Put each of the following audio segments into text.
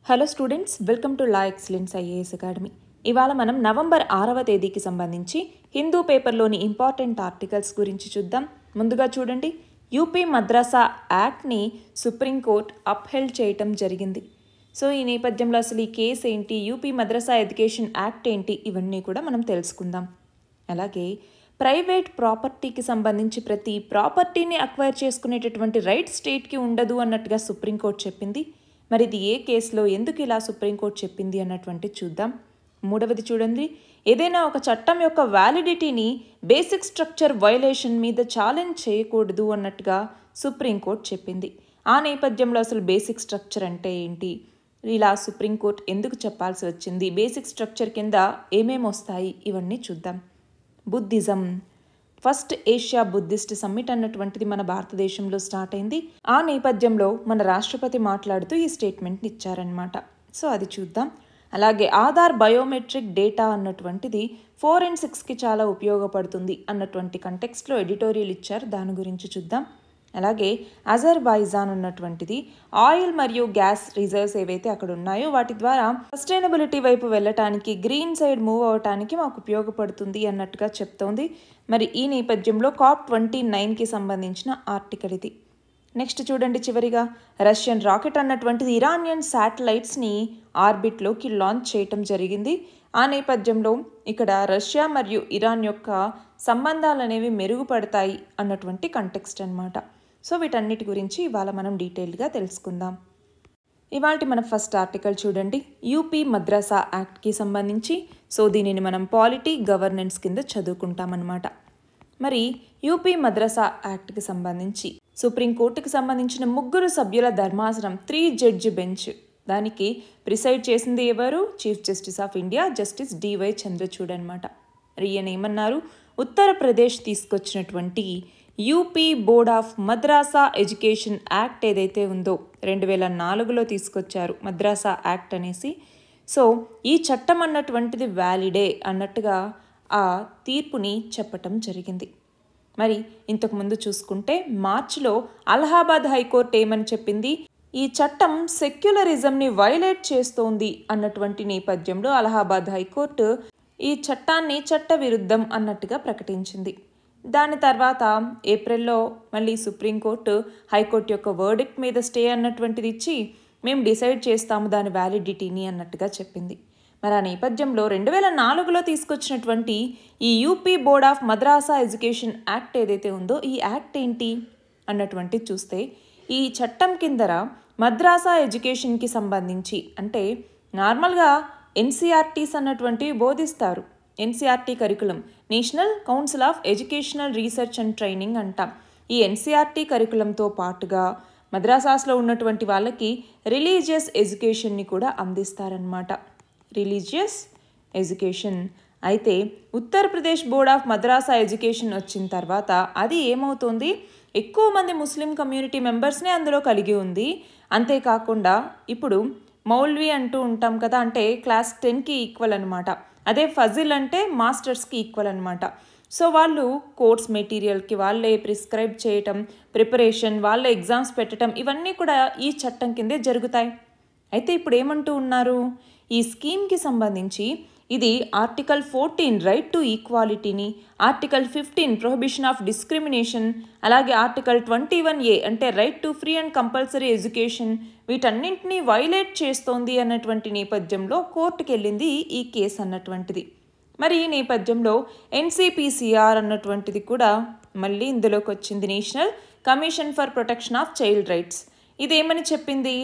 Hello students, welcome to law excellence IAS academy. ఇవాళ మనం November 6వ తేదీకి సంబంధించి హిందూ పేపర్లోని ఇంపార్టెంట్ ఆర్టికల్స్ గురించి చూద్దాం. ముందుగా చూడండి, యూపీ మద్రాసా యాక్ట్ని సుప్రీంకోర్టు అప్హెల్డ్ చేయటం జరిగింది. సో ఈ నేపథ్యంలో అసలు ఈ కేసు ఏంటి, యూపీ మద్రాసా ఎడ్యుకేషన్ యాక్ట్ ఏంటి, ఇవన్నీ కూడా మనం తెలుసుకుందాం. అలాగే ప్రైవేట్ ప్రాపర్టీకి సంబంధించి ప్రతి ప్రాపర్టీని అక్వైర్ చేసుకునేటటువంటి రైట్ స్టేట్కి ఉండదు అన్నట్టుగా సుప్రీంకోర్టు చెప్పింది. మరి ఇది ఏ కేసులో, ఎందుకు ఇలా సుప్రీంకోర్టు చెప్పింది అన్నటువంటి చూద్దాం. మూడవది చూడండి, ఏదైనా ఒక చట్టం యొక్క వ్యాలిడిటీని బేసిక్ స్ట్రక్చర్ వయలేషన్ మీద ఛాలెంజ్ చేయకూడదు అన్నట్టుగా సుప్రీంకోర్టు చెప్పింది. ఆ నేపథ్యంలో అసలు బేసిక్ స్ట్రక్చర్ అంటే ఏంటి, ఇలా సుప్రీంకోర్టు ఎందుకు చెప్పాల్సి వచ్చింది, బేసిక్ స్ట్రక్చర్ కింద ఏమేమి వస్తాయి, ఇవన్నీ చూద్దాం. Buddhism first Asia Buddhist summit అన్నటువంటిది మన భారతదేశంలో స్టార్ట్ అయింది. ఆ నేపథ్యంలో మన రాష్ట్రపతి మాట్లాడుతూ ఈ స్టేట్మెంట్ని ఇచ్చారనమాట. సో అది చూద్దాం. అలాగే ఆధార్ బయోమెట్రిక్ డేటా అన్నటువంటిది ఫోరెన్సిక్స్కి చాలా ఉపయోగపడుతుంది అన్నటువంటి కంటెక్స్ట్లో ఎడిటోరియల్ ఇచ్చారు, దాని గురించి చూద్దాం. అలాగే అజర్బైజాన్ అన్నటువంటిది ఆయిల్ మరియు గ్యాస్ రిజర్వ్స్ ఏవైతే అక్కడ ఉన్నాయో వాటి ద్వారా సస్టైనబిలిటీ వైపు వెళ్ళటానికి, గ్రీన్ సైడ్ మూవ్ అవటానికి మాకు ఉపయోగపడుతుంది అన్నట్టుగా చెప్తోంది. మరి ఈ నేపథ్యంలో COP29కి సంబంధించిన ఆర్టికల్ ఇది. నెక్స్ట్ చూడండి, చివరిగా రష్యన్ రాకెట్ అన్నటువంటిది ఇరానియన్ శాటిలైట్స్ని ఆర్బిట్లోకి లాంచ్ చేయటం జరిగింది. ఆ నేపథ్యంలో ఇక్కడ రష్యా మరియు ఇరాన్ యొక్క సంబంధాలు అనేవి మెరుగుపడతాయి అన్నటువంటి కంటెక్స్ట్ అన్నమాట. సో వీటన్నిటి గురించి ఇవాళ మనం డీటెయిల్గా తెలుసుకుందాం. ఇవాళ మన ఫస్ట్ ఆర్టికల్ చూడండి, యూపీ మద్రాసా యాక్ట్కి సంబంధించి. సో దీనిని మనం పాలిటీ గవర్నెన్స్ కింద చదువుకుంటామన్నమాట. మరి యూపీ మద్రాసా యాక్ట్కి సంబంధించి సుప్రీంకోర్టుకి సంబంధించిన 3 సభ్యుల ధర్మాసనం 3 జడ్జి బెంచ్, దానికి ప్రిసైడ్ చేసింది ఎవరు, chief justice of India justice DY Chandrachud అనమాట. ఈయన ఏమన్నారు, ఉత్తరప్రదేశ్ తీసుకొచ్చినటువంటి UP board of madrasa education act ఏదైతే ఉందో 2004లో తీసుకొచ్చారు మద్రాసా యాక్ట్ అనేసి. సో ఈ చట్టం అన్నటువంటిది వ్యాలిడే అన్నట్టుగా ఆ తీర్పుని చెప్పటం జరిగింది. మరి ఇంతకుముందు చూసుకుంటే మార్చిలో అలహాబాద్ హైకోర్టు ఏమని చెప్పింది, ఈ చట్టం సెక్యులరిజంని వైలేట్ చేస్తోంది అన్నటువంటి నేపథ్యంలో అలహాబాద్ హైకోర్టు ఈ చట్టాన్ని చట్టవిరుద్ధం అన్నట్టుగా ప్రకటించింది. దాని తర్వాత ఏప్రిల్లో మళ్ళీ సుప్రీంకోర్టు హైకోర్టు యొక్క వర్డిక్ట్ మీద స్టే అన్నటువంటిది ఇచ్చి మేము డిసైడ్ చేస్తాము దాని వ్యాలిడిటీని అన్నట్టుగా చెప్పింది. మరి ఆ నేపథ్యంలో 2004లో తీసుకొచ్చినటువంటి ఈ UP board of madrasa education act ఏదైతే ఉందో ఈ యాక్ట్ ఏంటి అన్నటువంటిది చూస్తే, ఈ చట్టం కిందర మద్రాసా ఎడ్యుకేషన్కి సంబంధించి అంటే నార్మల్గా NCRTs అన్నటువంటివి బోధిస్తారు. NCRT curriculum, national council of educational research and training అంటాం. ఈ NCRT కరికులంతో పాటుగా మద్రాసాస్లో ఉన్నటువంటి వాళ్ళకి రిలీజియస్ ఎడ్యుకేషన్ని కూడా అందిస్తారనమాట. రిలీజియస్ ఎడ్యుకేషన్ అయితే Uttar Pradesh board of madrasa education వచ్చిన తర్వాత అది ఏమవుతుంది, ఎక్కువ మంది ముస్లిం కమ్యూనిటీ మెంబర్స్నే అందులో కలిగి ఉంది. అంతేకాకుండా ఇప్పుడు మౌల్వీ అంటూ ఉంటాం కదా, అంటే క్లాస్ 10కి ఈక్వల్ అనమాట. అదే ఫజిల్ అంటే మాస్టర్స్కి ఈక్వల్ అనమాట. సో వాళ్ళు కోర్స్ మెటీరియల్కి వాళ్ళే ప్రిస్క్రైబ్ చేయటం, ప్రిపరేషన్, వాళ్ళే ఎగ్జామ్స్ పెట్టడం, ఇవన్నీ కూడా ఈ చట్టం కిందే జరుగుతాయి. అయితే ఇప్పుడు ఏమంటూ ఉన్నారు, ఈ స్కీమ్కి సంబంధించి ఇది ఆర్టికల్ 14 రైట్ టు ఈక్వాలిటీని, ఆర్టికల్ 15 ప్రొహిబిషన్ ఆఫ్ డిస్క్రిమినేషన్, అలాగే ఆర్టికల్ 21A అంటే right to free and compulsory education, వీటన్నింటినీ వైలేట్ చేస్తోంది అన్నటువంటి నేపథ్యంలో కోర్టుకు వెళ్ళింది ఈ కేసు అన్నటువంటిది. మరి ఈ నేపథ్యంలో NCPCR అన్నటువంటిది కూడా మళ్ళీ ఇందులోకి వచ్చింది, national commission for protection of child rights. ఇదేమని చెప్పింది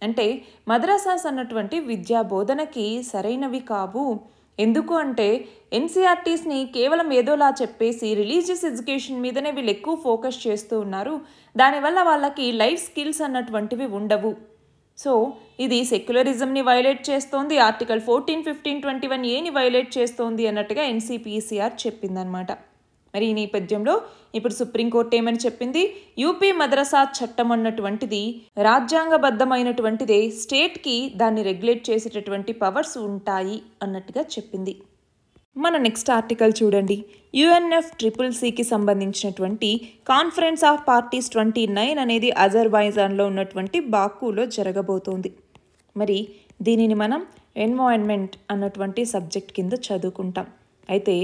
అంటే మద్రాసాస్ అన్నటువంటి విద్యా బోధనకి సరైనవి కావు. ఎందుకు అంటే NCRTsని కేవలం ఏదోలా చెప్పేసి రిలీజియస్ ఎడ్యుకేషన్ మీదనే వీళ్ళు ఎక్కువ ఫోకస్ చేస్తూ ఉన్నారు. దానివల్ల వాళ్ళకి లైఫ్ స్కిల్స్ అన్నటువంటివి ఉండవు. సో ఇది సెక్యులరిజంని వైలేట్ చేస్తోంది, ఆర్టికల్ 14, 15, 21Aని వైలేట్ చేస్తోంది అన్నట్టుగా NCPCR చెప్పిందనమాట. మరి ఈ నేపథ్యంలో ఇప్పుడు సుప్రీంకోర్టు ఏమని చెప్పింది, యూపీ మద్రసా చట్టం అన్నటువంటిది రాజ్యాంగబద్ధమైనటువంటిదే, స్టేట్కి దాన్ని రెగ్యులేట్ చేసేటటువంటి పవర్స్ ఉంటాయి అన్నట్టుగా చెప్పింది. మన నెక్స్ట్ ఆర్టికల్ చూడండి, UNFCCCకి సంబంధించినటువంటి కాన్ఫరెన్స్ ఆఫ్ పార్టీస్ 29 అనేది అజర్బైజాన్లో ఉన్నటువంటి బాకులో జరగబోతోంది. మరి దీనిని మనం ఎన్వైరన్మెంట్ అన్నటువంటి సబ్జెక్ట్ కింద చదువుకుంటాం. అయితే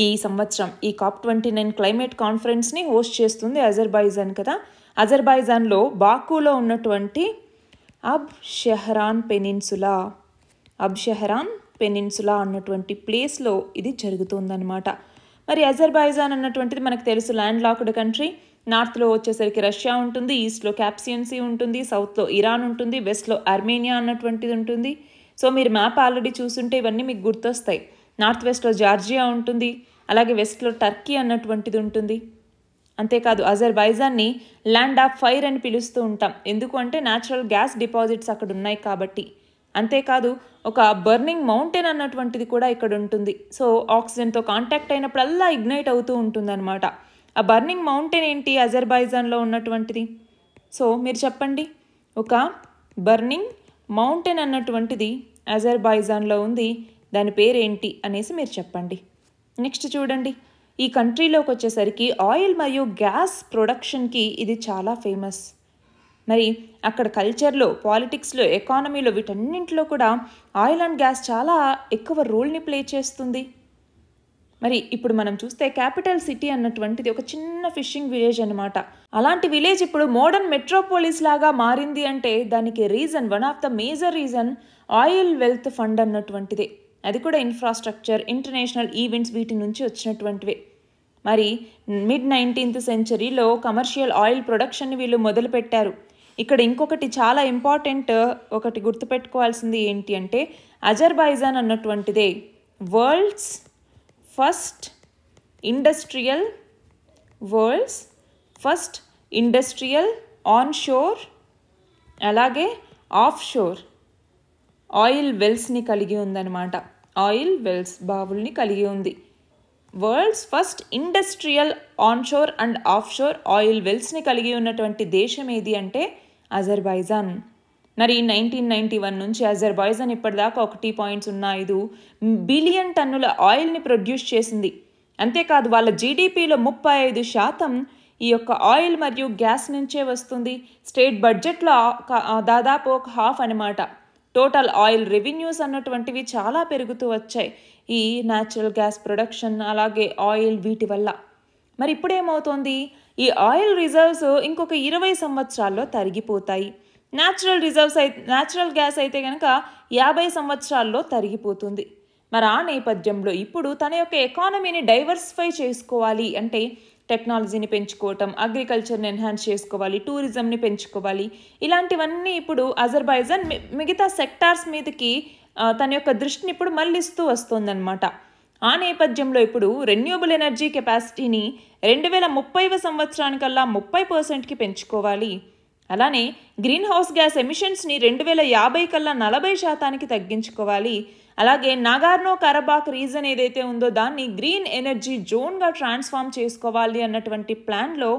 ఈ సంవత్సరం ఈ COP29 క్లైమేట్ కాన్ఫరెన్స్ని హోస్ట్ చేస్తుంది అజర్బైజాన్ కదా. అజర్బైజాన్లో బాకులో ఉన్నటువంటి అబ్ షెహరాన్ పెనిన్సులా అన్నటువంటి ప్లేస్లో ఇది జరుగుతుందన్నమాట. మరి అజర్బైజాన్ అన్నటువంటిది మనకు తెలుసు ల్యాండ్ లాక్డ్ కంట్రీ. నార్త్లో వచ్చేసరికి రష్యా ఉంటుంది, ఈస్ట్లో క్యాప్సియన్ సీ ఉంటుంది, సౌత్లో ఇరాన్ ఉంటుంది, వెస్ట్లో ఆర్మేనియా అన్నటువంటిది ఉంటుంది. సో మీరు మ్యాప్ ఆల్రెడీ చూస్తుంటే ఇవన్నీ మీకు గుర్తొస్తాయి. నార్త్ వెస్ట్లో జార్జియా ఉంటుంది, అలాగే వెస్ట్లో టర్కీ అన్నటువంటిది ఉంటుంది. అంతేకాదు అజర్బైజాన్ని ల్యాండ్ ఆఫ్ ఫైర్ అని పిలుస్తూ ఉంటాం. ఎందుకు అంటే న్యాచురల్ గ్యాస్ డిపాజిట్స్ అక్కడ ఉన్నాయి కాబట్టి. అంతేకాదు ఒక బర్నింగ్ మౌంటైన్ అన్నటువంటిది కూడా ఇక్కడ ఉంటుంది. సో ఆక్సిజన్తో కాంటాక్ట్ అయినప్పుడల్లా ఇగ్నైట్ అవుతూ ఉంటుందన్నమాట. ఆ బర్నింగ్ మౌంటైన్ ఏంటి అజర్బైజాన్లో ఉన్నటువంటిది? సో మీరు చెప్పండి, ఒక బర్నింగ్ మౌంటైన్ అన్నటువంటిది అజర్బైజాన్లో ఉంది, దాని పేరేంటి అనేసి మీరు చెప్పండి. నెక్స్ట్ చూడండి, ఈ కంట్రీలోకి వచ్చేసరికి ఆయిల్ మరియు గ్యాస్ ప్రొడక్షన్కి ఇది చాలా ఫేమస్. మరి అక్కడ కల్చర్లో, పాలిటిక్స్లో, ఎకానమీలో వీటన్నింటిలో కూడా ఆయిల్ అండ్ గ్యాస్ చాలా ఎక్కువ రోల్ని ప్లే చేస్తుంది. మరి ఇప్పుడు మనం చూస్తే క్యాపిటల్ సిటీ అన్నటువంటిది ఒక చిన్న ఫిషింగ్ విలేజ్ అనమాట. అలాంటి విలేజ్ ఇప్పుడు మోడర్న్ మెట్రోపోలిస్ లాగా మారింది అంటే దానికి reason, one of the major reason oil wealth fund అన్నటువంటిదే. అది కూడా ఇన్ఫ్రాస్ట్రక్చర్, ఇంటర్నేషనల్ ఈవెంట్స్ వీటి నుంచి వచ్చినటువంటివే. మరి మిడ్ 19th సెంచరీలో కమర్షియల్ ఆయిల్ ప్రొడక్షన్ని వీళ్ళు మొదలుపెట్టారు. ఇక్కడ ఇంకొకటి చాలా ఇంపార్టెంట్ ఒకటి గుర్తుపెట్టుకోవాల్సింది ఏంటి అంటే అజర్బైజాన్ అన్నటువంటిదే వరల్డ్స్ ఫస్ట్ ఇండస్ట్రియల్ ఆన్షోర్ అలాగే ఆఫ్షోర్ ఆయిల్ వెల్స్ని కలిగి ఉందన్నమాట. ఆయిల్ వెల్స్, బావుల్ని కలిగి ఉంది. World's first industrial onshore and offshore oil వెల్స్ని కలిగి ఉన్నటువంటి దేశం ఏది అంటే అజర్బైజాన్. మరి 1991 నుంచి అజర్బైజాన్ ఇప్పటిదాకా 1.05 బిలియన్ టన్నుల ఆయిల్ని ప్రొడ్యూస్ చేసింది. అంతేకాదు వాళ్ళ జీడిపిలో 35% ఈ యొక్క ఆయిల్ మరియు గ్యాస్ నుంచే వస్తుంది. స్టేట్ బడ్జెట్లో దాదాపు ఒక హాఫ్ అనమాట. టోటల్ ఆయిల్ రెవెన్యూస్ అన్నటువంటివి చాలా పెరుగుతూ వచ్చాయి ఈ న్యాచురల్ గ్యాస్ ప్రొడక్షన్ అలాగే ఆయిల్ వీటి వల్ల. మరి ఇప్పుడేమవుతోంది, ఈ ఆయిల్ రిజర్వ్స్ ఇంకొక 20 సంవత్సరాల్లో తరిగిపోతాయి. న్యాచురల్ గ్యాస్ అయితే కనుక 50 సంవత్సరాల్లో తరిగిపోతుంది. మరి ఆ నేపథ్యంలో ఇప్పుడు తన యొక్క ఎకానమీని డైవర్సిఫై చేసుకోవాలి అంటే టెక్నాలజీని పెంచుకోవటం, అగ్రికల్చర్ని ఎన్హాన్స్ చేసుకోవాలి, టూరిజంని పెంచుకోవాలి. ఇలాంటివన్నీ ఇప్పుడు అజర్బైజాన్ మిగతా సెక్టార్స్ మీదకి తన యొక్క దృష్టిని ఇప్పుడు మళ్ళిస్తూ వస్తుందన్నమాట. ఆ నేపథ్యంలో ఇప్పుడు రెన్యూబుల్ ఎనర్జీ కెపాసిటీని 2030 సంవత్సరానికల్లా 30%కి పెంచుకోవాలి. అలానే గ్రీన్ హౌస్ గ్యాస్ ఎమిషన్స్ని 2050 కల్లా 40% తగ్గించుకోవాలి. అలాగే నాగార్నో కరబాక్ రీజన్ ఏదైతే ఉందో దాన్ని గ్రీన్ ఎనర్జీ జోన్గా ట్రాన్స్ఫార్మ్ చేసుకోవాలి అన్నటువంటి ప్లాన్లో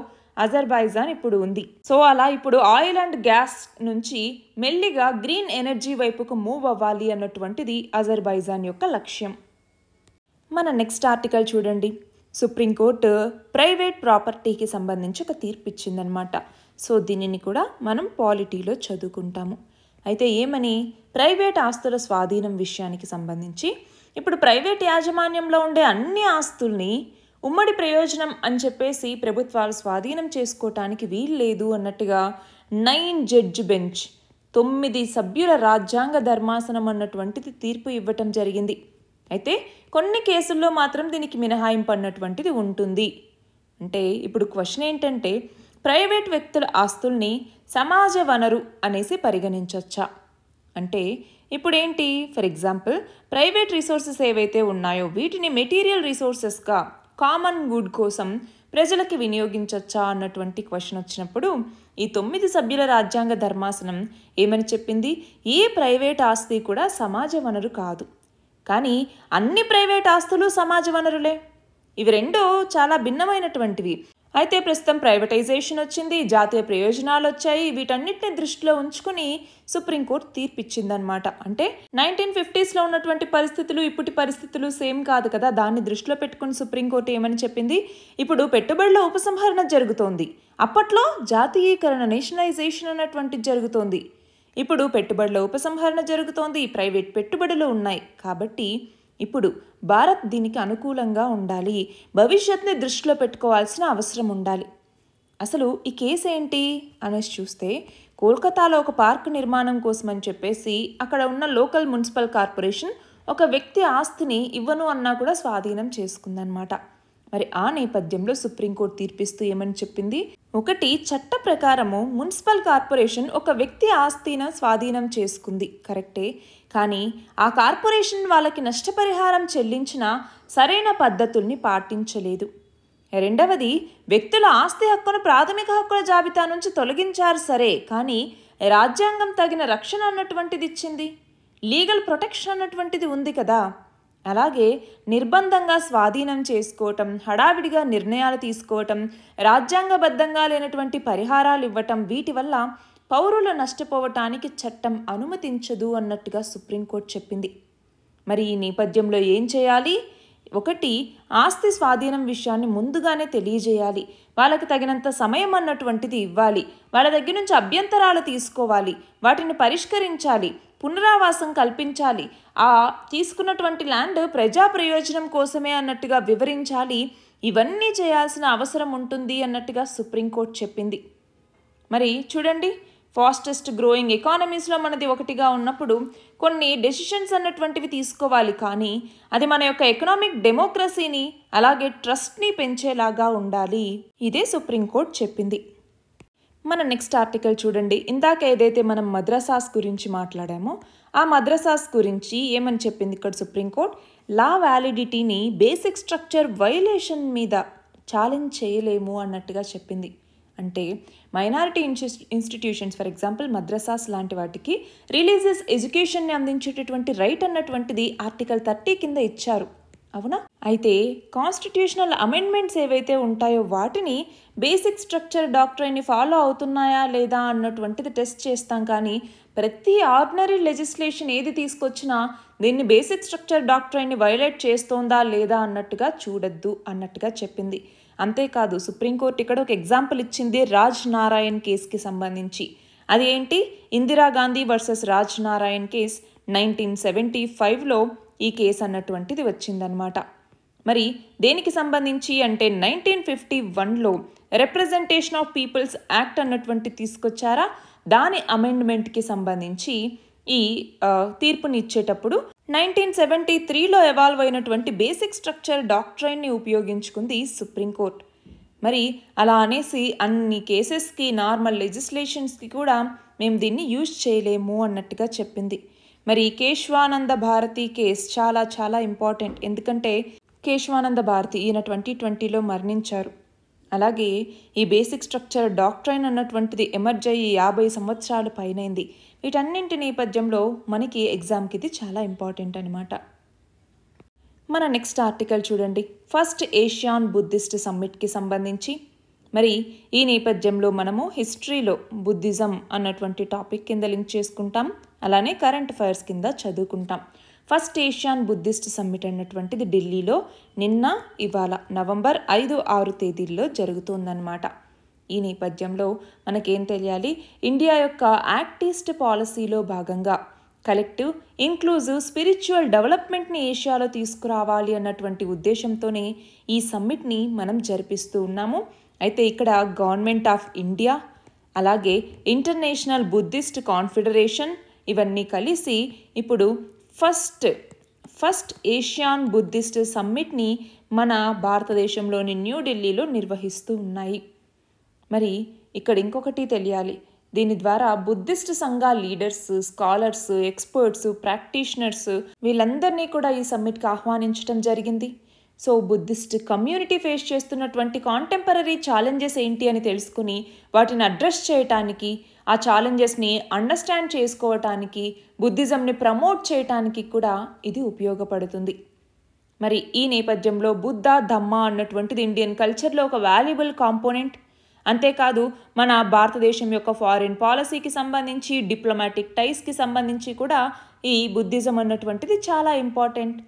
అజర్బైజాన్ ఇప్పుడు ఉంది. సో అలా ఇప్పుడు ఆయిల్ అండ్ గ్యాస్ నుంచి మెల్లిగా గ్రీన్ ఎనర్జీ వైపుకు మూవ్ అవ్వాలి అన్నటువంటిది అజర్బైజాన్ యొక్క లక్ష్యం. మన నెక్స్ట్ ఆర్టికల్ చూడండి. సుప్రీంకోర్టు ప్రైవేట్ ప్రాపర్టీకి సంబంధించి ఒక తీర్పు ఇచ్చిందనమాట. సో దీనిని కూడా మనం పాలిటీలో చదువుకుంటాము. అయితే ఏమని, ప్రైవేట్ ఆస్తుల స్వాధీనం విషయానికి సంబంధించి ఇప్పుడు ప్రైవేట్ యాజమాన్యంలో ఉండే అన్ని ఆస్తుల్ని ఉమ్మడి ప్రయోజనం అని చెప్పేసి ప్రభుత్వాలు స్వాధీనం చేసుకోవటానికి వీల్లేదు అన్నట్టుగా 9 జడ్జి బెంచ్ 9 సభ్యుల రాజ్యాంగ ధర్మాసనం అన్నటువంటిది తీర్పు ఇవ్వటం జరిగింది. అయితే కొన్ని కేసుల్లో మాత్రం దీనికి మినహాయింపు అన్నటువంటిది ఉంటుంది. అంటే ఇప్పుడు క్వశ్చన్ ఏంటంటే ప్రైవేట్ వ్యక్తుల ఆస్తుల్ని సమాజ వనరు అనేసి పరిగణించవచ్చా అంటే ఇప్పుడు ఏంటి, ఫర్ ఎగ్జాంపుల్ ప్రైవేట్ రిసోర్సెస్ ఏవైతే ఉన్నాయో వీటిని మెటీరియల్ రిసోర్సెస్గా కామన్ గుడ్ కోసం ప్రజలకి వినియోగించవచ్చా అన్నటువంటి క్వశ్చన్ వచ్చినప్పుడు ఈ 9 సభ్యుల రాజ్యాంగ ధర్మాసనం ఏమని చెప్పింది, ఏ ప్రైవేట్ ఆస్తి కూడా సమాజ వనరు కాదు. కానీ అన్ని ప్రైవేట్ ఆస్తులు సమాజ వనరులే. ఇవి రెండు చాలా భిన్నమైనటువంటివి. అయితే ప్రస్తుతం ప్రైవేటైజేషన్ వచ్చింది, జాతీయ ప్రయోజనాలు వచ్చాయి. వీటన్నిటిని దృష్టిలో ఉంచుకుని సుప్రీంకోర్టు తీర్పిచ్చిందనమాట. అంటే 1950s ఉన్నటువంటి పరిస్థితులు ఇప్పటి పరిస్థితులు సేమ్ కాదు కదా, దాన్ని దృష్టిలో పెట్టుకుని సుప్రీంకోర్టు ఏమని చెప్పింది, ఇప్పుడు పెట్టుబడుల ఉపసంహరణ జరుగుతోంది, అప్పట్లో జాతీయీకరణ నేషనలైజేషన్ అన్నటువంటిది జరుగుతోంది. ఇప్పుడు పెట్టుబడుల ఉపసంహరణ జరుగుతోంది, ప్రైవేట్ పెట్టుబడులు ఉన్నాయి. కాబట్టి ఇప్పుడు భారత్ దీనికి అనుకూలంగా ఉండాలి, భవిష్యత్తుని దృష్టిలో పెట్టుకోవాల్సిన అవసరం ఉండాలి. అసలు ఈ కేసు ఏంటి అనేసి చూస్తే, కోల్కతాలో ఒక పార్క్ నిర్మాణం కోసమని చెప్పేసి అక్కడ ఉన్న లోకల్ మున్సిపల్ కార్పొరేషన్ ఒక వ్యక్తి ఆస్తిని ఇవ్వను అన్నా కూడా స్వాధీనం చేసుకుందనమాట. మరి ఆ నేపథ్యంలో సుప్రీంకోర్టు తీర్పిస్తూ ఏమని చెప్పింది, ఒకటి చట్ట ప్రకారము మున్సిపల్ కార్పొరేషన్ ఒక వ్యక్తి ఆస్తిని స్వాధీనం చేసుకుంది కరెక్టే, కానీ ఆ కార్పొరేషన్ వాళ్ళకి నష్టపరిహారం చెల్లించిన సరైన పద్ధతుల్ని పాటించలేదు. రెండవది, వ్యక్తుల ఆస్తి హక్కును ప్రాథమిక హక్కుల జాబితా నుంచి తొలగించారు సరే, కానీ రాజ్యాంగం తగిన రక్షణ అన్నటువంటిది ఇచ్చింది, లీగల్ ప్రొటెక్షన్ అన్నటువంటిది ఉంది కదా. అలాగే నిర్బంధంగా స్వాధీనం చేసుకోవటం, హడావిడిగా నిర్ణయాలు తీసుకోవటం, రాజ్యాంగబద్ధంగా లేనటువంటి పరిహారాలు ఇవ్వటం, వీటి వల్ల పౌరులు నష్టపోవటానికి చట్టం అనుమతించదు అన్నట్టుగా సుప్రీంకోర్టు చెప్పింది. మరి ఈ నేపథ్యంలో ఏం చేయాలి, ఒకటి ఆస్తి స్వాధీనం విషయాన్ని ముందుగానే తెలియజేయాలి, వాళ్ళకి తగినంత సమయం అన్నటువంటిది ఇవ్వాలి, వాళ్ళ దగ్గర నుంచి అభ్యంతరాలు తీసుకోవాలి, వాటిని పరిష్కరించాలి, పునరావాసం కల్పించాలి, ఆ తీసుకున్నటువంటి ల్యాండ్ ప్రజా ప్రయోజనం కోసమే అన్నట్టుగా వివరించాలి, ఇవన్నీ చేయాల్సిన అవసరం ఉంటుంది అన్నట్టుగా సుప్రీంకోర్టు చెప్పింది. మరి చూడండి, ఫాస్టెస్ట్ గ్రోయింగ్ ఎకానమీస్లో మనది ఒకటిగా ఉన్నప్పుడు కొన్ని డెసిషన్స్ అన్నటువంటివి తీసుకోవాలి, కానీ అది మన యొక్క ఎకనామిక్ డెమోక్రసీని అలాగే ట్రస్ట్ని పెంచేలాగా ఉండాలి. ఇదే సుప్రీంకోర్టు చెప్పింది. మన నెక్స్ట్ ఆర్టికల్ చూడండి. ఇందాక ఏదైతే మనం మద్రసాస్ గురించి మాట్లాడామో ఆ మద్రసాస్ గురించి ఏమని చెప్పింది ఇక్కడ సుప్రీంకోర్టు, లా వ్యాలిడిటీని బేసిక్ స్ట్రక్చర్ వైలేషన్ మీద ఛాలెంజ్ చేయలేము అన్నట్టుగా చెప్పింది. అంటే minority institutions for example madrasas లాంటి వాటికి రిలీజియస్ ఎడ్యుకేషన్ని అందించేటటువంటి రైట్ అన్నటువంటిది ఆర్టికల్ 30 కింద ఇచ్చారు, అవునా. అయితే కాన్స్టిట్యూషనల్ అమెండ్మెంట్స్ ఏవైతే ఉంటాయో వాటిని బేసిక్ స్ట్రక్చర్ డాక్ట్రైన్ని ఫాలో అవుతున్నాయా లేదా అన్నటువంటిది టెస్ట్ చేస్తాం, కానీ ప్రతి ఆర్డినరీ లెజిస్లేషన్ ఏది తీసుకొచ్చినా దీన్ని బేసిక్ స్ట్రక్చర్ డాక్ట్రైన్ని వైలేట్ చేస్తోందా లేదా అన్నట్టుగా చూడొద్దు అన్నట్టుగా చెప్పింది. అంతేకాదు సుప్రీంకోర్టు ఇక్కడ ఒక ఎగ్జాంపుల్ ఇచ్చింది రాజ్ నారాయణ్ కేసుకి సంబంధించి. అది ఏంటి, ఇందిరాగాంధీ వర్సెస్ రాజ్ నారాయణ్ కేస్ 1975లో ఈ కేసు అన్నటువంటిది వచ్చిందనమాట. మరి దేనికి సంబంధించి అంటే 1951లో రిప్రజెంటేషన్ ఆఫ్ పీపుల్స్ యాక్ట్ అన్నటువంటి తీసుకొచ్చారా, దాని అమెండ్మెంట్కి సంబంధించి ఈ తీర్పుని ఇచ్చేటప్పుడు 1973లో ఎవాల్వ్ అయినటువంటి బేసిక్ స్ట్రక్చర్ డాక్ట్రైన్ని ఉపయోగించుకుంది సుప్రీంకోర్టు. మరి అలా అనేసి అన్ని కేసెస్కి నార్మల్ లెజిస్లేషన్స్కి కూడా మేము దీన్ని యూజ్ చేయలేము అన్నట్టుగా చెప్పింది. మరి కేశవానంద భారతి కేస్ చాలా చాలా ఇంపార్టెంట్, ఎందుకంటే కేశవానంద భారతి ఈయన 2020లో మరణించారు. అలాగే ఈ బేసిక్ స్ట్రక్చర్ డాక్ట్రైన్ అన్నటువంటిది ఎమర్జ్ అయ్యి 50 సంవత్సరాలు పైనైంది. వీటన్నింటి నేపథ్యంలో మనకి ఎగ్జామ్కి ఇది చాలా ఇంపార్టెంట్ అనమాట. మన నెక్స్ట్ ఆర్టికల్ చూడండి, ఫస్ట్ ఏషియాన్ బుద్ధిస్ట్ సమ్మిట్కి సంబంధించి. మరి ఈ నేపథ్యంలో మనము హిస్టరీలో బుద్ధిజం అన్నటువంటి టాపిక్ కింద లింక్ చేసుకుంటాం, అలానే కరెంట్ అఫైర్స్ కింద చదువుకుంటాం. ఫస్ట్ ఏషియాన్ బుద్ధిస్ట్ సమ్మిట్ అన్నటువంటిది ఢిల్లీలో నిన్న ఇవాళ నవంబర్ 5-6 తేదీల్లో జరుగుతుందన్నమాట. ఈ నేపథ్యంలో మనకేం తెలియాలి, ఇండియా యొక్క యాక్ట్ ఈస్ట్ పాలసీలో భాగంగా కలెక్టివ్ ఇంక్లూజివ్ స్పిరిచువల్ డెవలప్మెంట్ని ఏషియాలో తీసుకురావాలి అన్నటువంటి ఉద్దేశంతోనే ఈ సమ్మిట్ని మనం జరిపిస్తూ ఉన్నాము. అయితే ఇక్కడ గవర్నమెంట్ ఆఫ్ ఇండియా అలాగే ఇంటర్నేషనల్ బుద్ధిస్ట్ కాన్ఫెడరేషన్ ఇవన్నీ కలిసి ఇప్పుడు ఫస్ట్ ఏషియాన్ బుద్ధిస్ట్ సమ్మిట్ని మన భారతదేశంలోని న్యూఢిల్లీలో నిర్వహిస్తూ ఉన్నాయి. మరి ఇక్కడ ఇంకొకటి తెలియాలి, దీని ద్వారా బుద్ధిస్ట్ సంఘాల లీడర్స్, స్కాలర్స్, ఎక్స్పర్ట్స్, ప్రాక్టీషనర్స్ వీళ్ళందరినీ కూడా ఈ సమ్మిట్కి ఆహ్వానించడం జరిగింది. సో బుద్ధిస్ట్ కమ్యూనిటీ ఫేస్ చేస్తున్నటువంటి కాంటెంపరీ ఛాలెంజెస్ ఏంటి అని తెలుసుకుని వాటిని అడ్రస్ చేయటానికి, ఆ ఛాలెంజెస్ని అండర్స్టాండ్ చేసుకోవటానికి, బుద్ధిజంని ప్రమోట్ చేయటానికి కూడా ఇది ఉపయోగపడుతుంది. మరి ఈ నేపథ్యంలో బుద్ధ ధమ్మ అన్నటువంటిది ఇండియన్ కల్చర్లో ఒక వాల్యుబుల్ కాంపోనెంట్. అంతేకాదు మన భారతదేశం యొక్క ఫారిన్ పాలసీకి సంబంధించి, డిప్లొమాటిక్ టైస్కి సంబంధించి కూడా ఈ బుద్ధిజం అన్నటువంటిది చాలా ఇంపార్టెంట్.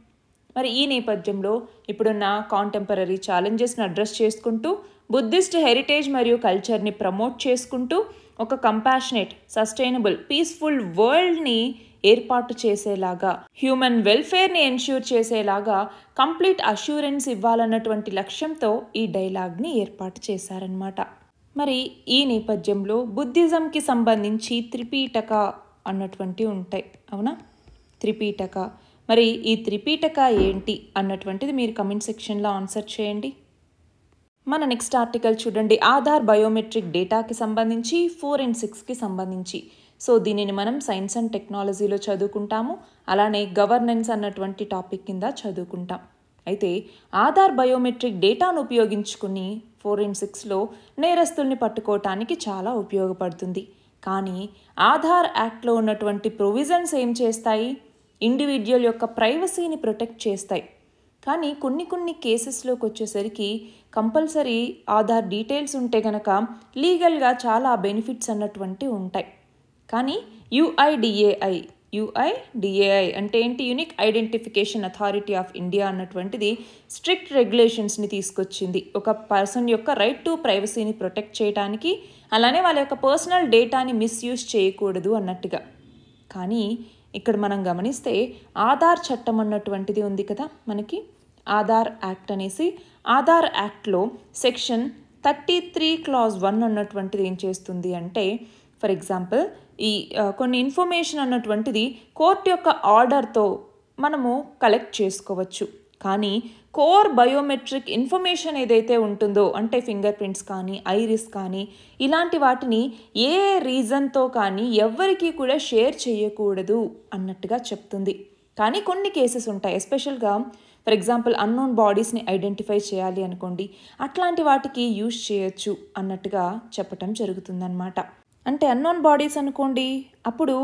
మరి ఈ నేపథ్యంలో ఇప్పుడున్న కాంటెంపరీ ఛాలెంజెస్ని అడ్రస్ చేసుకుంటూ, బుద్ధిస్ట్ హెరిటేజ్ మరియు కల్చర్ని ప్రమోట్ చేసుకుంటూ ఒక కంపాషనేట్, సస్టైనబుల్, పీస్ఫుల్ వరల్డ్ని ఏర్పాటు చేసేలాగా, హ్యూమన్ వెల్ఫేర్ని ఎన్ష్యూర్ చేసేలాగా కంప్లీట్ అష్యూరెన్స్ ఇవ్వాలన్నటువంటి లక్ష్యంతో ఈ డైలాగ్ని ఏర్పాటు చేశారనమాట. మరి ఈ నేపథ్యంలో బుద్ధిజంకి సంబంధించి త్రిపీటక అన్నటువంటివి ఉంటాయి, అవునా? త్రిపీటక, మరి ఈ త్రిపీటక ఏంటి అన్నటువంటిది మీరు కమెంట్ సెక్షన్లో ఆన్సర్ చేయండి. మన నెక్స్ట్ ఆర్టికల్ చూడండి, ఆధార్ బయోమెట్రిక్ డేటాకి సంబంధించి, ఫోరెన్సిక్స్కి సంబంధించి. సో దీనిని మనం సైన్స్ అండ్ టెక్నాలజీలో చదువుకుంటాము, అలానే గవర్నెన్స్ అన్నటువంటి టాపిక్ కింద చదువుకుంటాం. అయితే ఆధార్ బయోమెట్రిక్ డేటాను ఉపయోగించుకుని ఫోరెన్సిక్స్లో నేరస్తుల్ని పట్టుకోవటానికి చాలా ఉపయోగపడుతుంది. కానీ ఆధార్ యాక్ట్లో ఉన్నటువంటి ప్రొవిజన్స్ ఏం చేస్తాయి? ఇండివిజువల్ యొక్క ప్రైవసీని ప్రొటెక్ట్ చేస్తాయి. కానీ కొన్ని కేసెస్లోకి వచ్చేసరికి కంపల్సరీ ఆధార్ డీటెయిల్స్ ఉంటే గనక లీగల్గా చాలా బెనిఫిట్స్ అన్నటువంటి ఉంటాయి. కానీ యుఐడిఏఐ అంటే ఏంటి? Unique identification authority of India అన్నటువంటిది స్ట్రిక్ట్ రెగ్యులేషన్స్ని తీసుకొచ్చింది ఒక పర్సన్ యొక్క రైట్ టు ప్రైవసీని ప్రొటెక్ట్ చేయడానికి, అలానే వాళ్ళ యొక్క పర్సనల్ డేటాని మిస్యూజ్ చేయకూడదు అన్నట్టుగా. కానీ ఇక్కడ మనం గమనిస్తే ఆధార్ చట్టం అన్నటువంటిది ఉంది కదా మనకి, ఆధార్ యాక్ట్ అనేసి. ఆధార్ యాక్ట్లో సెక్షన్ 33 క్లాజ్ 1 అన్నటువంటిది ఏం చేస్తుంది అంటే, ఫర్ ఎగ్జాంపుల్ ఈ కొన్ని ఇన్ఫర్మేషన్ అన్నటువంటిది కోర్టు యొక్క ఆర్డర్తో మనము కలెక్ట్ చేసుకోవచ్చు. కానీ కోర్ బయోమెట్రిక్ ఇన్ఫర్మేషన్ ఏదైతే ఉంటుందో, అంటే ఫింగర్ ప్రింట్స్ కానీ, ఐరిస్ కానీ, ఇలాంటి వాటిని ఏ రీజన్తో కానీ ఎవ్వరికీ కూడా షేర్ చేయకూడదు అన్నట్టుగా చెప్తుంది. కానీ కొన్ని కేసెస్ ఉంటాయి, ఎస్పెషల్గా ఫర్ ఎగ్జాంపుల్ అన్నోన్ బాడీస్ని ఐడెంటిఫై చేయాలి అనుకోండి, అట్లాంటి వాటికి యూజ్ చేయొచ్చు అన్నట్టుగా చెప్పటం జరుగుతుందన్నమాట. అంటే అన్నోన్ బాడీస్ అనుకోండి, అప్పుడు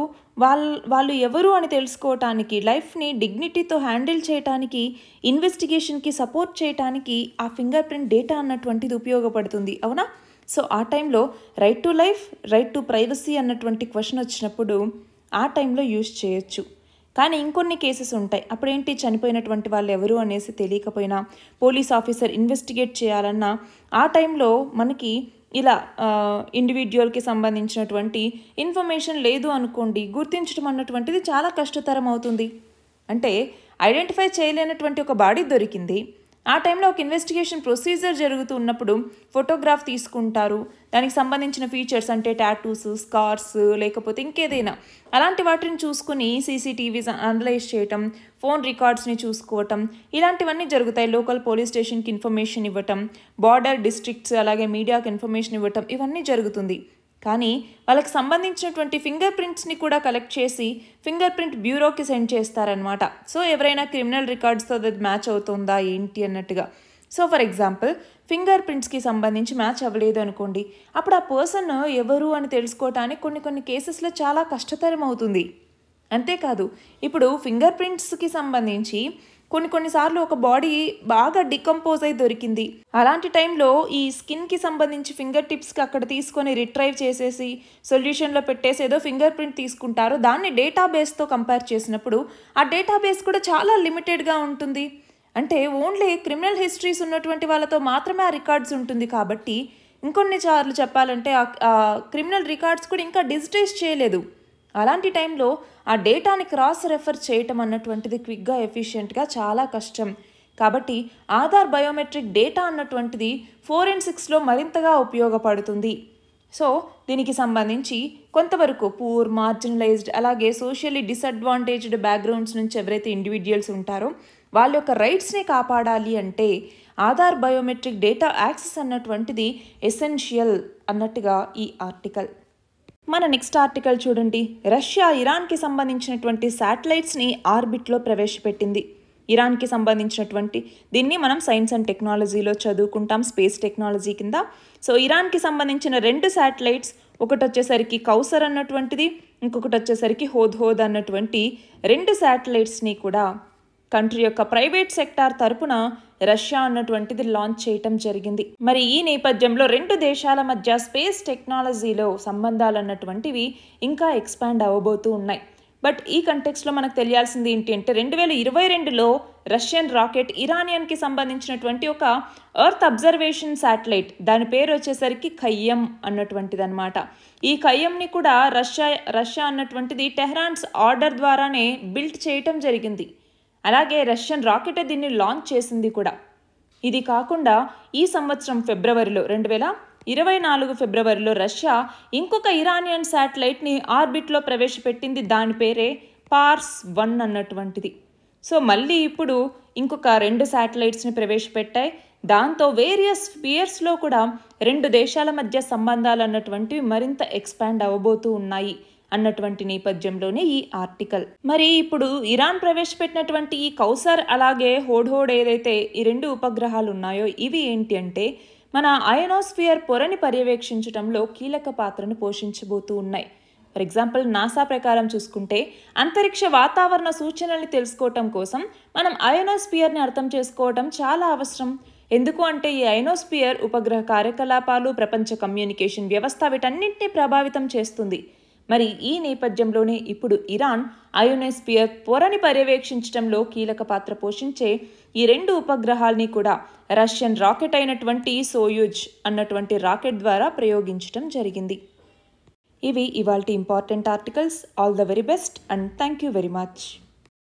వాళ్ళు ఎవరు అని తెలుసుకోవటానికి, లైఫ్ని డిగ్నిటీతో హ్యాండిల్ చేయటానికి, ఇన్వెస్టిగేషన్కి సపోర్ట్ చేయటానికి ఆ ఫింగర్ ప్రింట్ డేటా అన్నటువంటిది ఉపయోగపడుతుంది, అవునా? సో ఆ టైంలో right to life, right to privacy అన్నటువంటి క్వశ్చన్ వచ్చినప్పుడు ఆ టైంలో యూజ్ చేయొచ్చు. కానీ ఇంకొన్ని కేసెస్ ఉంటాయి, అప్పుడేంటి, చనిపోయినటువంటి వాళ్ళు ఎవరు అనేసి తెలియకపోయినా, పోలీస్ ఆఫీసర్ ఇన్వెస్టిగేట్ చేయాలన్నా ఆ టైంలో మనకి ఇలా ఇండివిజువల్కి సంబంధించినటువంటి ఇన్ఫర్మేషన్ లేదు అనుకోండి, గుర్తించడం అన్నటువంటిది చాలా కష్టతరం అవుతుంది. అంటే ఐడెంటిఫై చేయలేనటువంటి ఒక బాడీ దొరికింది, ఆ టైంలో ఒక ఇన్వెస్టిగేషన్ ప్రొసీజర్ జరుగుతూ ఉన్నప్పుడు ఫోటోగ్రాఫ్ తీసుకుంటారు, దానికి సంబంధించిన ఫీచర్స్ అంటే టాటూస్, స్కార్స్, లేకపోతే ఇంకేదైనా అలాంటి వాటిని చూసుకుని సీసీటీవీస్ అనలైజ్ చేయటం, ఫోన్ రికార్డ్స్ని చూసుకోవటం, ఇలాంటివన్నీ జరుగుతాయి. లోకల్ పోలీస్ స్టేషన్కి ఇన్ఫర్మేషన్ ఇవ్వటం, బార్డర్ డిస్ట్రిక్ట్స్ అలాగే మీడియాకి ఇన్ఫర్మేషన్ ఇవ్వటం, ఇవన్నీ జరుగుతుంది. కానీ వాళ్ళకి సంబంధించినటువంటి ఫింగర్ ప్రింట్స్ని కూడా కలెక్ట్ చేసి ఫింగర్ ప్రింట్ బ్యూరోకి సెండ్ చేస్తారనమాట. సో ఎవరైనా క్రిమినల్ రికార్డ్స్తో అది మ్యాచ్ అవుతుందా ఏంటి అన్నట్టుగా. సో ఫర్ ఎగ్జాంపుల్ ఫింగర్ ప్రింట్స్కి సంబంధించి మ్యాచ్ అవ్వలేదు అనుకోండి, అప్పుడు ఆ పర్సన్ ఎవరు అని తెలుసుకోవటానికి కొన్ని కేసెస్లో చాలా కష్టతరం అవుతుంది. అంతేకాదు, ఇప్పుడు ఫింగర్ ప్రింట్స్కి సంబంధించి కొన్నిసార్లు ఒక బాడీ బాగా డికంపోజ్ అయి దొరికింది, అలాంటి టైంలో ఈ స్కిన్కి సంబంధించి ఫింగర్ టిప్స్కి అక్కడ తీసుకొని రిట్రైవ్ చేసేసి సొల్యూషన్లో పెట్టేసి ఏదో ఫింగర్ ప్రింట్ తీసుకుంటారు, దాన్ని డేటాబేస్తో కంపేర్ చేసినప్పుడు ఆ డేటాబేస్ కూడా చాలా లిమిటెడ్గా ఉంటుంది. అంటే ఓన్లీ క్రిమినల్ హిస్టరీస్ ఉన్నటువంటి వాళ్ళతో మాత్రమే ఆ రికార్డ్స్ ఉంటుంది. కాబట్టి ఇంకొన్నిసార్లు చెప్పాలంటే ఆ క్రిమినల్ రికార్డ్స్ కూడా ఇంకా డిజిటైజ్ చేయలేదు. అలాంటి టైంలో ఆ డేటాని క్రాస్ రెఫర్ చేయటం అన్నటువంటిది క్విక్గా, ఎఫిషియెంట్గా చాలా కష్టం. కాబట్టి ఆధార్ బయోమెట్రిక్ డేటా అన్నటువంటిది ఫోరెన్సిక్స్లో మరింతగా ఉపయోగపడుతుంది. సో దీనికి సంబంధించి కొంతవరకు పూర్, మార్జినలైజ్డ్, అలాగే సోషల్లీ డిసడ్వాంటేజ్డ్ బ్యాక్గ్రౌండ్స్ నుంచి ఎవరైతే ఇండివిజువల్స్ ఉంటారో వాళ్ళ యొక్క రైట్స్ని కాపాడాలి అంటే ఆధార్ బయోమెట్రిక్ డేటా యాక్సెస్ అన్నటువంటిది ఎసెన్షియల్ అన్నట్టుగా ఈ ఆర్టికల్. మన నెక్స్ట్ ఆర్టికల్ చూడండి, రష్యా ఇరాన్కి సంబంధించినటువంటి శాటిలైట్స్ని ఆర్బిట్లో ప్రవేశపెట్టింది. ఇరాన్కి సంబంధించినటువంటి దీన్ని మనం సైన్స్ అండ్ టెక్నాలజీలో చదువుకుంటాం, స్పేస్ టెక్నాలజీ కింద. సో ఇరాన్కి సంబంధించిన 2 శాటిలైట్స్, ఒకటి వచ్చేసరికి కౌసర్ అన్నటువంటిది, ఇంకొకటి వచ్చేసరికి హోద్ అన్నటువంటి 2 శాటిలైట్స్ని కూడా కంట్రీ యొక్క ప్రైవేట్ సెక్టార్ తరపున రష్యా అన్నటువంటిది లాంచ్ చేయటం జరిగింది. మరి ఈ నేపథ్యంలో 2 దేశాల మధ్య స్పేస్ టెక్నాలజీలో సంబంధాలు అన్నటువంటివి ఇంకా ఎక్స్పాండ్ అవ్వబోతూ ఉన్నాయి. బట్ ఈ కంటెక్స్లో మనకు తెలియాల్సింది ఏంటి అంటే 2022లో రష్యన్ రాకెట్ ఇరానియన్కి సంబంధించినటువంటి ఒక ఎర్త్ అబ్జర్వేషన్ శాటిలైట్, దాని పేరు వచ్చేసరికి ఖయ్యం అన్నటువంటిది అనమాట. ఈ ఖయ్యంని కూడా రష్యా అన్నటువంటిది టెహ్రాన్స్ ఆర్డర్ ద్వారానే బిల్ట్ చేయటం జరిగింది. అలాగే రష్యన్ రాకెటే దీన్ని లాంచ్ చేసింది కూడా. ఇది కాకుండా ఈ సంవత్సరం ఫిబ్రవరిలో 2024 ఫిబ్రవరిలో రష్యా ఇంకొక ఇరానియన్ శాటిలైట్ని ఆర్బిట్లో ప్రవేశపెట్టింది. దాని పేరే పార్స్-1 అన్నటువంటిది. సో మళ్ళీ ఇప్పుడు ఇంకొక 2 శాటిలైట్స్ని ప్రవేశపెట్టాయి. దాంతో వేరియస్ స్పియర్స్లో కూడా 2 దేశాల మధ్య సంబంధాలు అన్నటువంటివి మరింత ఎక్స్పాండ్ అవ్వబోతూ ఉన్నాయి అన్నటువంటి నేపథ్యంలోనే ఈ ఆర్టికల్. మరి ఇప్పుడు ఇరాన్ ప్రవేశపెట్టినటువంటి ఈ కౌసర్ అలాగే హోడ్ ఏదైతే ఈ 2 ఉపగ్రహాలు ఉన్నాయో ఇవి ఏంటి అంటే మన అయనోస్ఫియర్ పొరని పర్యవేక్షించడంలో కీలక పాత్రను పోషించబోతూ ఉన్నాయి. ఫర్ ఎగ్జాంపుల్ నాసా ప్రకారం చూసుకుంటే అంతరిక్ష వాతావరణ సూచనల్ని తెలుసుకోవటం కోసం మనం అయనోస్ఫియర్ని అర్థం చేసుకోవటం చాలా అవసరం. ఎందుకు అంటే ఈ అయనోస్ఫియర్ ఉపగ్రహ కార్యకలాపాలు, ప్రపంచ కమ్యూనికేషన్ వ్యవస్థ వీటన్నింటినీ ప్రభావితం చేస్తుంది. మరి ఈ నేపథ్యంలోనే ఇప్పుడు ఇరాన్ అయోనోస్ఫియర్ పొరని పర్యవేక్షించడంలో కీలక పాత్ర పోషించే ఈ 2 ఉపగ్రహాల్ని కూడా రష్యన్ రాకెట్ అయినటువంటి సోయూజ్ అన్నటువంటి రాకెట్ ద్వారా ప్రయోగించడం జరిగింది. ఇవి ఇవాల్టి important articles. All the very best and thank you very much.